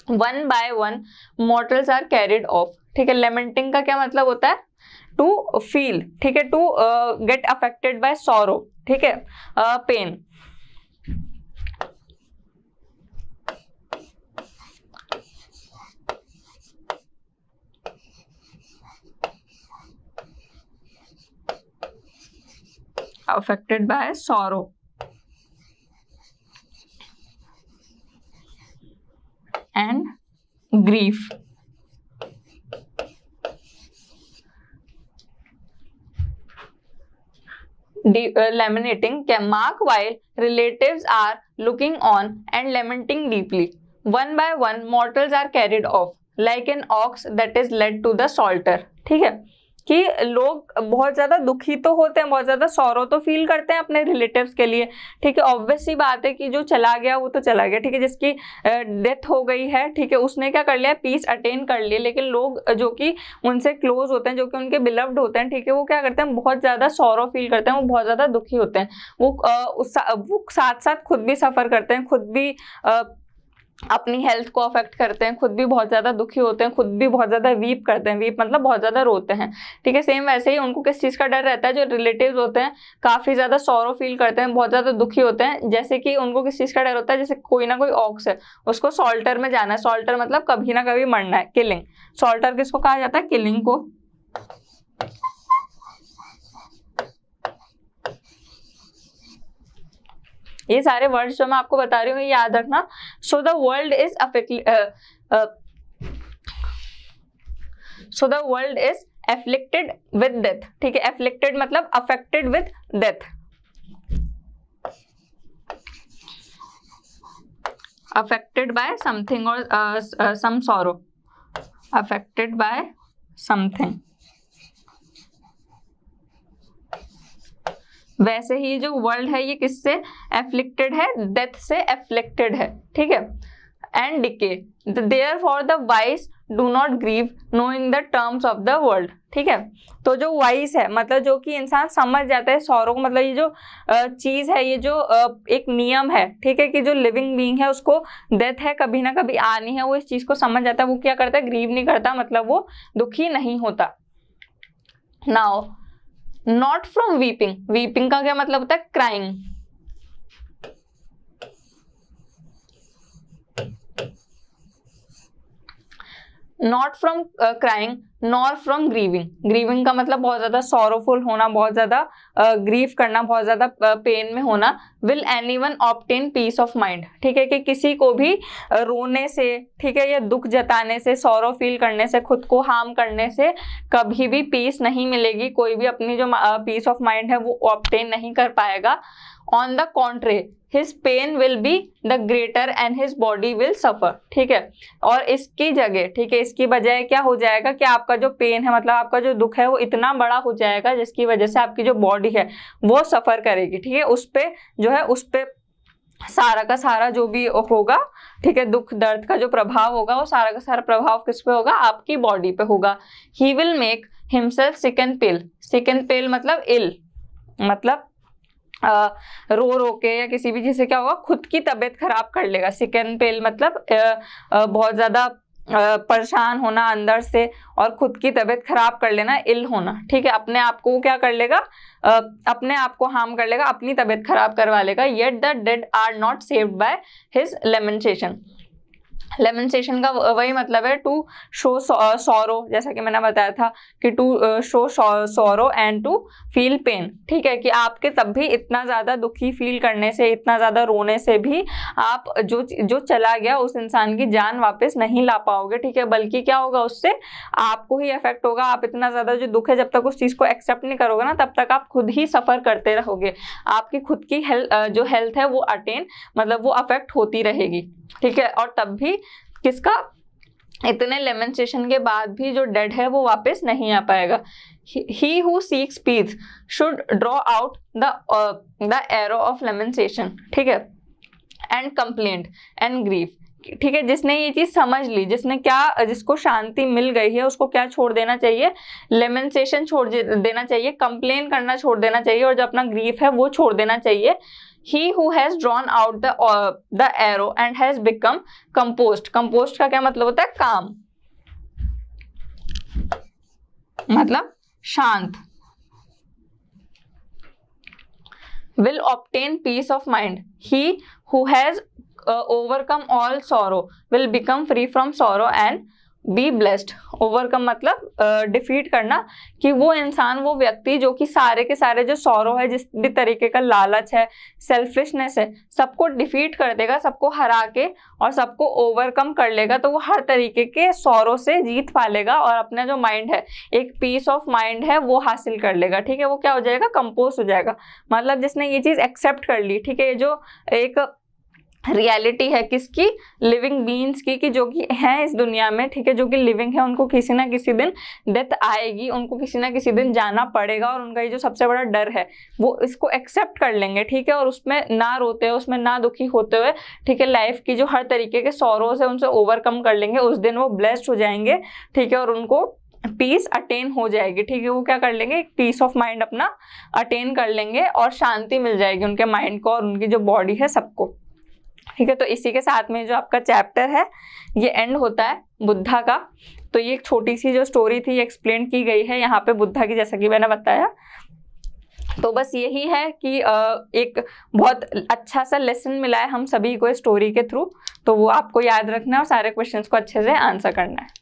one by one mortals are carried off. ठीक है, लेमेंटिंग का क्या मतलब होता है? To feel. ठीक है, to get affected by sorrow. ठीक है, pain. Affected by sorrow and grief. Laminating can mark while relatives are looking on and lamenting deeply. One by one mortals are carried off like an ox that is led to the slaughter. ठीक है, कि लोग बहुत ज्यादा दुखी तो होते हैं, बहुत ज्यादा सौरो तो फील करते हैं अपने रिलेटिव्स के लिए। ठीक है, ऑब्वियस सी बात है कि जो चला गया वो तो चला गया। ठीक है, जिसकी डेथ हो गई है, ठीक है, उसने क्या कर लिया? पीस अटेन कर लिया। लेकिन लोग जो कि उनसे क्लोज होते हैं, जो कि उनके बिलव्ड होते हैं, ठीक है, वो क्या करते हैं? बहुत ज्यादा सौरो फील करते हैं, वो बहुत ज्यादा दुखी होते हैं। वो साथ साथ खुद भी सफर करते हैं, खुद भी अपनी हेल्थ को अफेक्ट करते हैं, खुद भी बहुत ज्यादा दुखी होते हैं, खुद भी बहुत ज्यादा वीप करते हैं। वीप मतलब बहुत ज्यादा रोते हैं। ठीक है, सेम वैसे ही उनको किस चीज का डर रहता है? जो रिलेटिव्स होते हैं काफी ज्यादा सॉरो फील करते हैं, बहुत ज्यादा दुखी होते हैं। जैसे कि उनको किस चीज का डर होता है? जैसे कोई ना कोई ऑक्स है, उसको सॉल्टर में जाना है। सॉल्टर मतलब कभी ना कभी मरना है, किलिंग। सॉल्टर किसको कहा जाता है? किलिंग को। ये सारे वर्ड्स जो मैं आपको बता रही हूँ याद रखना। So the world is afflicted with death. ठीक है, एफ्लिक्टेड मतलब affected with death. Affected by something और सम सॉरो। Affected by something. वैसे ही जो वर्ल्ड है ये किससे एफ्लिक्टेड है? डेथ से एफ्लिक्टेड है। ठीक है, and decay. Therefore the wise do not grieve knowing the terms of the world. ठीक है, तो जो वाइज है मतलब जो कि इंसान समझ जाता है सौरों को, मतलब ये जो चीज है, ये जो एक नियम है, ठीक है, कि जो लिविंग बीइंग है उसको डेथ है कभी ना कभी आनी है, वो इस चीज को समझ जाता है। वो क्या करता है? ग्रीव नहीं करता, मतलब वो दुखी नहीं होता। Now not from weeping. Weeping का क्या मतलब होता है? Crying. Not from crying nor from grieving. Grieving का मतलब बहुत ज्यादा सॉरोफुल होना, बहुत ज्यादा ग्रीव करना, बहुत ज्यादा पेन में होना। Will anyone obtain peace of mind. ठीक है, कि किसी को भी रोने से, ठीक है, या दुख जताने से, सॉरो फील करने से, खुद को हार्म करने से कभी भी पीस नहीं मिलेगी। कोई भी अपनी जो पीस ऑफ माइंड है वो ऑब्टेन नहीं कर पाएगा। On the contrary his pain will be the greater and his body will suffer। ठीक है, और इसकी जगह, ठीक है, इसकी बजाय क्या हो जाएगा कि आपका जो पेन है, मतलब आपका जो दुख है वो इतना बड़ा हो जाएगा जिसकी वजह से आपकी जो बॉडी है वो सफर करेगी। ठीक है, उस पे जो है, उस पे सारा का सारा जो भी होगा, ठीक है, दुख दर्द का जो प्रभाव होगा वो सारा का सारा प्रभाव किस पे होगा? आपकी बॉडी पे होगा। He will make himself sick and pale, sick and pale मतलब इल, मतलब रो रो के या किसी भी चीज से क्या होगा, खुद की तबीयत खराब कर लेगा। सिक एंड पेल मतलब बहुत ज्यादा परेशान होना अंदर से और खुद की तबीयत खराब कर लेना, इल होना, ठीक है। अपने आप को क्या कर लेगा, अपने आप को हार्म कर लेगा, अपनी तबीयत खराब करवा लेगा। Yet the dead are not saved by his lamentation, lamentation का वही मतलब है टू शो सॉरो, जैसा कि मैंने बताया था कि to show sorrow and to feel pain, ठीक है। कि आपके तब भी इतना ज्यादा दुखी फील करने से, इतना ज्यादा रोने से भी आप जो चला गया उस इंसान की जान वापस नहीं ला पाओगे, ठीक है। बल्कि क्या होगा, उससे आपको ही इफेक्ट होगा। आप इतना ज्यादा जो दुख है, जब तक उस चीज को एक्सेप्ट नहीं करोगे ना, तब तक आप खुद ही सफर करते रहोगे। आपकी खुद की जो हेल्थ है वो अटेन मतलब वो अफेक्ट होती रहेगी, ठीक है। और तब भी किसका, इतने लेमेंटेशन के बाद भी जो डेड है वो वापस नहीं आ पाएगा। He who seeks peace should draw out the arrow of lamentation, ठीक है, and complaint and grief, ठीक है। जिसने ये चीज समझ ली, जिसको शांति मिल गई है, उसको क्या छोड़ देना चाहिए, लेमेंटेशन छोड़ देना चाहिए, कंप्लेन करना छोड़ देना चाहिए, और जो अपना ग्रीफ है वो छोड़ देना चाहिए। He who has drawn out the arrow and has become composed, composed का क्या मतलब होता है, काम, मतलब शांत, will obtain peace of mind. He who has overcome all sorrow will become free from sorrow and be blessed. Overcome मतलब defeat करना, कि वो इंसान, वो व्यक्ति जो कि सारे के सारे जो सौरो है, जिस भी तरीके का लालच है, सेल्फिशनेस है, सबको डिफीट कर देगा, सबको हरा के और सबको ओवरकम कर लेगा। तो वो हर तरीके के सौरो से जीत पा लेगा और अपना जो माइंड है, एक पीस ऑफ माइंड है, वो हासिल कर लेगा, ठीक है। वो क्या हो जाएगा, कंपोज हो जाएगा। मतलब जिसने ये चीज एक्सेप्ट कर ली, ठीक है, ये जो एक रियलिटी है किसकी, लिविंग बीइंग्स की, कि जो कि है इस दुनिया में, ठीक है, जो कि लिविंग है, उनको किसी ना किसी दिन डेथ आएगी, उनको किसी ना किसी दिन जाना पड़ेगा, और उनका ये जो सबसे बड़ा डर है वो इसको एक्सेप्ट कर लेंगे, ठीक है। और उसमें ना रोते हुए, उसमें ना दुखी होते हुए, ठीक है, लाइफ की जो हर तरीके के सॉरोज है उनसे ओवरकम कर लेंगे। उस दिन वो ब्लेस्ड हो जाएंगे, ठीक है, और उनको पीस अटेन हो जाएगी, ठीक है। वो क्या कर लेंगे, एक पीस ऑफ माइंड अपना अटेन कर लेंगे और शांति मिल जाएगी उनके माइंड को और उनकी जो बॉडी है सबको, ठीक है। तो इसी के साथ में जो आपका चैप्टर है ये एंड होता है बुद्धा का। तो ये एक छोटी सी जो स्टोरी थी एक्सप्लेन की गई है यहाँ पे बुद्धा की, जैसा कि मैंने बताया। तो बस यही है कि एक बहुत अच्छा सा लेसन मिला है हम सभी को स्टोरी के थ्रू, तो वो आपको याद रखना है और सारे क्वेश्चंस को अच्छे से आंसर करना है।